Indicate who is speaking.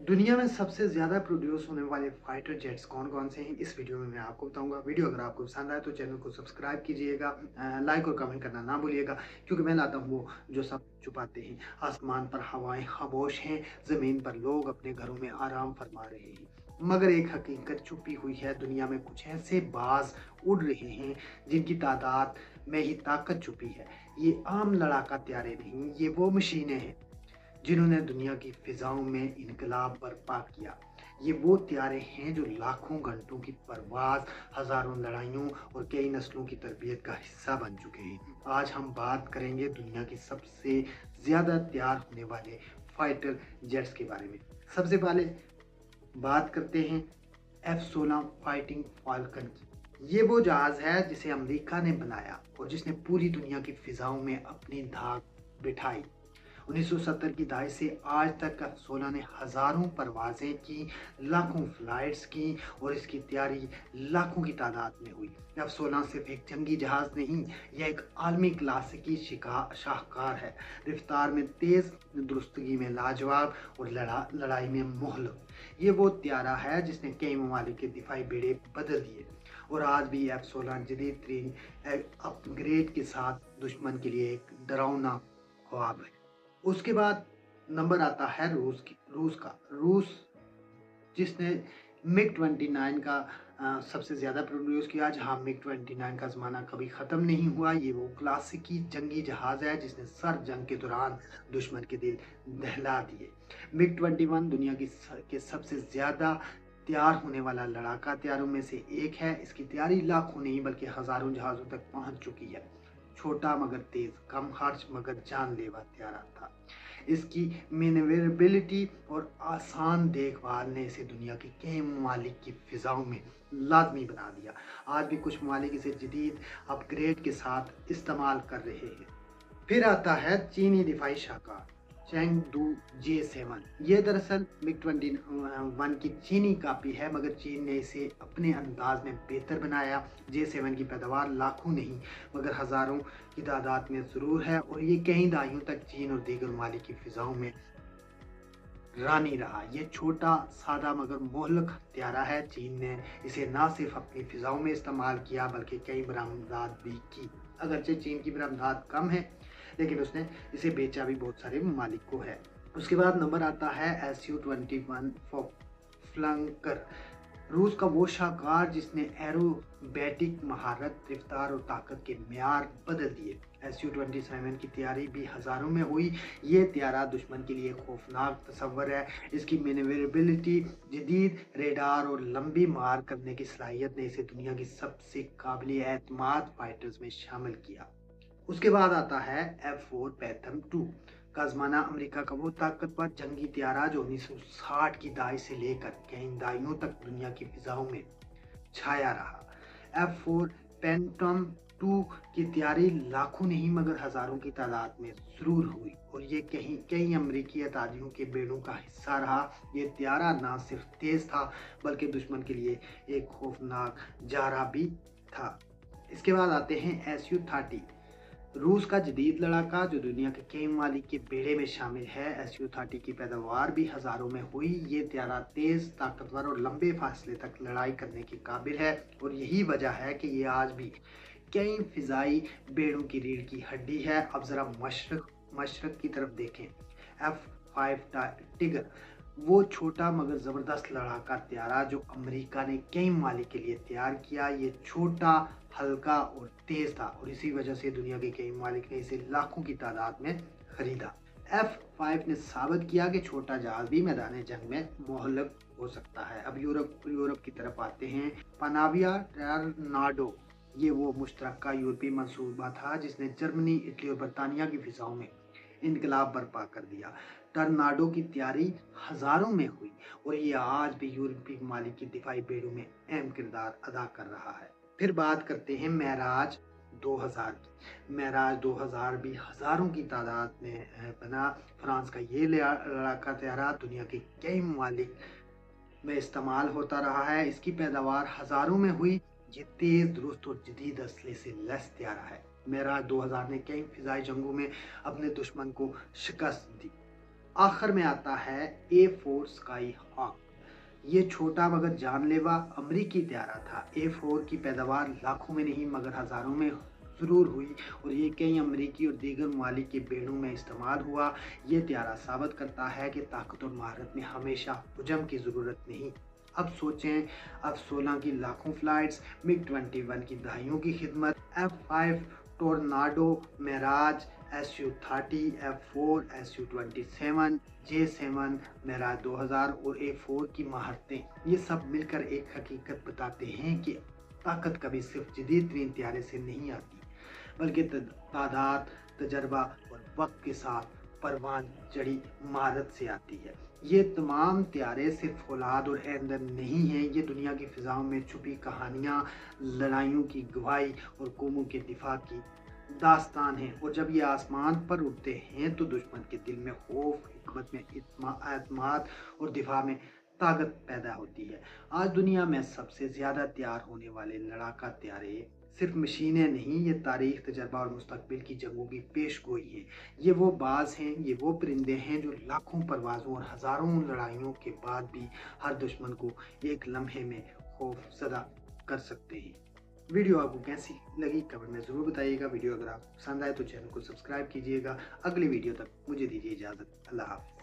Speaker 1: दुनिया में सबसे ज़्यादा प्रोड्यूस होने वाले फाइटर जेट्स कौन-कौन से हैं, इस वीडियो में मैं आपको बताऊँगा। वीडियो अगर आपको पसंद आए तो चैनल को सब्सक्राइब कीजिएगा, लाइक और कमेंट करना ना भूलिएगा क्योंकि मैं लाता हूँ वो जो सब छुपाते हैं। आसमान पर हवाएँ खामोश हैं, ज़मीन पर लोग अपने घरों में आराम फरमा रहे हैं। मगर एक हकीकत छुपी हुई है, दुनिया में कुछ ऐसे बाज़ उड़ रहे हैं जिनकी तादाद में ही ताकत छुपी है। ये आम लड़ाका त्यारे नहीं, ये वो मशीनें हैं जिन्होंने दुनिया की फिजाओं में इनकलाब बर्पा किया। ये वो त्यारे हैं जो लाखों घंटों की परवाज़, हज़ारों लड़ाइयों और कई नस्लों की तरबियत का हिस्सा बन चुके हैं। आज हम बात करेंगे दुनिया की सबसे ज़्यादा तैयार होने वाले फाइटर जेट्स के बारे में। सबसे पहले बात करते हैं F-16 फाइटिंग फाल्कन की। ये वो जहाज़ है जिसे अमेरिका ने बनाया और जिसने पूरी दुनिया की फिजाओं में अपनी धाक बिठाई। 1970 की दहाई से आज तक F-16 ने हज़ारों परवाज़ें की, लाखों फ्लाइट्स की और इसकी तैयारी लाखों की तादाद में हुई। F-16 सिर्फ एक जंगी जहाज़ नहीं, यह एक आलमी क्लास की शाहकार है। रफ्तार में तेज़, दुरुस्तगी में लाजवाब और लड़ाई में मुहलक। ये वो त्यारा है जिसने कई ममालिक के दिफाई बेड़े बदल दिए और आज भी F-16 जदीद तरीन अपग्रेड के साथ दुश्मन के लिए एक डरावना ख्वाब है। उसके बाद नंबर आता है रूस जिसने मिग 29 का सबसे ज़्यादा प्रोड्यूस किया। जहाँ मिग 29 का ज़माना कभी ख़त्म नहीं हुआ। ये वो क्लासिकी जंगी जहाज़ है जिसने सर जंग के दौरान दुश्मन के दिल दहला दिए। मिग 21 दुनिया के सबसे ज़्यादा तैयार होने वाला लड़ाका तैयारों में से एक है। इसकी तैयारी लाखों नहीं बल्कि हज़ारों जहाज़ों तक पहुँच चुकी है। छोटा मगर तेज़, कम खर्च मगर जानलेवा तैयारा था। इसकी मैन्यूवरेबिलिटी और आसान देखभाल ने इसे दुनिया के कई ममालिक की फिजाओं में लाजमी बना दिया। आज भी कुछ ममालिक इसे जदीद अपग्रेड के साथ इस्तेमाल कर रहे हैं। फिर आता है चीनी दिफाई शाहकार चैंगडू J7। ये दरअसल मिग 21 की चीनी कापी है मगर चीन ने इसे अपने अंदाज में बेहतर बनाया। J7 की पैदावार लाखों नहीं मगर हज़ारों की तादाद में ज़रूर है और ये कई दहाइयों तक चीन और दीगर ममालिक की फिजाओं में रानी रहा। ये छोटा, सादा मगर मोहलक हत्यारा है। चीन ने इसे ना सिर्फ अपनी फिजाओं में इस्तेमाल किया बल्कि कई बरामदात भी की। अगरचे चीन की बरामदात कम है लेकिन उसने इसे बेचा भी बहुत सारे ममालिक को है। उसके बाद नंबर आता है Su-21 फ्लंकर। रूस का वो शाहकार जिसने एरोबैटिक महारत, रफ्तार और ताकत के मेयार बदल दिए। Su-27 की तैयारी भी हज़ारों में हुई। ये तैयारा दुश्मन के लिए खौफनाक तस्वर है। इसकी मैन्यूवरेबिलिटी, जदीद रेडार और लंबी मार करने की सलाहियत ने इसे दुनिया की सबसे काबिल एतमाद फाइटर्स में शामिल किया। उसके बाद आता है F4 पैथम 2 का ज़माना। अमेरिका का वो ताकतवर जंगी तैयारा जो 1960 की दहाई से लेकर कई दहाइयों तक दुनिया की फिजाओं में छाया रहा। F4 पैथम 2 की तैयारी लाखों नहीं मगर हज़ारों की तादाद में ज़रूर हुई और ये कई अमेरिकी अतादियों के बेड़ों का हिस्सा रहा। ये तैयारा ना सिर्फ तेज़ था बल्कि दुश्मन के लिए एक खौफनाक जारा भी था। इसके बाद आते हैं Su-30 रूस का जदीद लड़ाका जो दुनिया के कई ममालिक के बेड़े में शामिल है। Su-30 की पैदावार भी हज़ारों में हुई। ये तैयारा तेज़, ताकतवर और लंबे फासले तक लड़ाई करने के काबिल है और यही वजह है कि ये आज भी कई फ़िज़ाई बेड़ों की रीढ़ की हड्डी है। अब ज़रा मशरक़ की तरफ देखें। F5 टिगर वो छोटा मगर ज़बरदस्त लड़ाका तैयारा जो अमेरिका ने कई ममालिक के लिए तैयार किया। ये छोटा, हल्का और तेज़ था और इसी वजह से दुनिया के कई ममालिक ने इसे लाखों की तादाद में खरीदा। F5 ने साबित किया कि छोटा जहाज भी मैदान जंग में मोहलक हो सकता है। अब यूरोप की तरफ आते हैं। पनाविया टर्नाडो ये वो मुश्तरका यूरोपीय मंसूबा था जिसने जर्मनी, इटली और बरतानिया की फिजाओं में इनकलाब बर्पा कर दिया। टर्नाडो की तैयारी हज़ारों में हुई और ये आज भी यूरोपीय ममालिक की दिफाई बेड़ों में अहम किरदार अदा कर रहा है। फिर बात करते हैं मेराज 2000 की। मेराज 2000 भी हज़ारों की तादाद में बना। फ्रांस का ये लड़ाका तैयारा दुनिया के कई ममालिक में इस्तेमाल होता रहा है। इसकी पैदावार हज़ारों में हुई। ये तेज़, दुरुस्त और जदीद असले से लैस तैयारा है। मेराज 2000 ने कई फ़िज़ाई जंगों में अपने दुश्मन को शिकस्त दी। आखिर में आता है A4 स्काई हॉक। ये छोटा मगर जानलेवा अमरीकी त्यारा था। A4 की पैदावार लाखों में नहीं मगर हज़ारों में ज़रूर हुई और ये कई अमरीकी और दीगर ममालिक के बेड़ों में इस्तेमाल हुआ। ये त्यारा साबित करता है कि ताकत और महारत में हमेशा हुजम की ज़रूरत नहीं। अब सोचें, F-16 की लाखों फ़्लाइट्स, MiG-21 की दहाइयों की खिदमत, F-5 tornado, Miraj, Su-30, F-4, Su-27, J-7, Miraj 2000 और A-4 की महारतें, ये सब मिलकर एक हकीकत बताते हैं कि ताकत कभी सिर्फ जदीद तरीन त्यारे से नहीं आती बल्कि तादाद, तजर्बा और वक्त के साथ परवान चढ़ी महारत से आती है। ये तमाम त्यारे सिर्फ फौलाद और ईंधन नहीं हैं, ये दुनिया की फ़िज़ाओं में छुपी कहानियाँ, लड़ाइयों की गवाही और कौमों के दिफा की दास्तान है। और जब ये आसमान पर उड़ते हैं तो दुश्मन के दिल में खौफ, हिकमत में एतमाद और दिफा में ताकत पैदा होती है। आज दुनिया में सबसे ज़्यादा तैयार होने वाले लड़ाका त्यारे सिर्फ मशीनें नहीं, ये तारीख, तजर्बा और मुस्तकबिल की जंगों की पेशगोई हैं। ये वो बाज हैं, ये वो परिंदे हैं जो लाखों परवाज़ों और हज़ारों लड़ाइयों के बाद भी हर दुश्मन को एक लम्हे में खौफ ज़दा कर सकते हैं। वीडियो आपको कैसी लगी कमेंट में ज़रूर बताइएगा। वीडियो अगर आपको पसंद आए तो चैनल को सब्सक्राइब कीजिएगा। अगली वीडियो तक मुझे दीजिए इजाज़त। अल्लाह हाफ़िज़।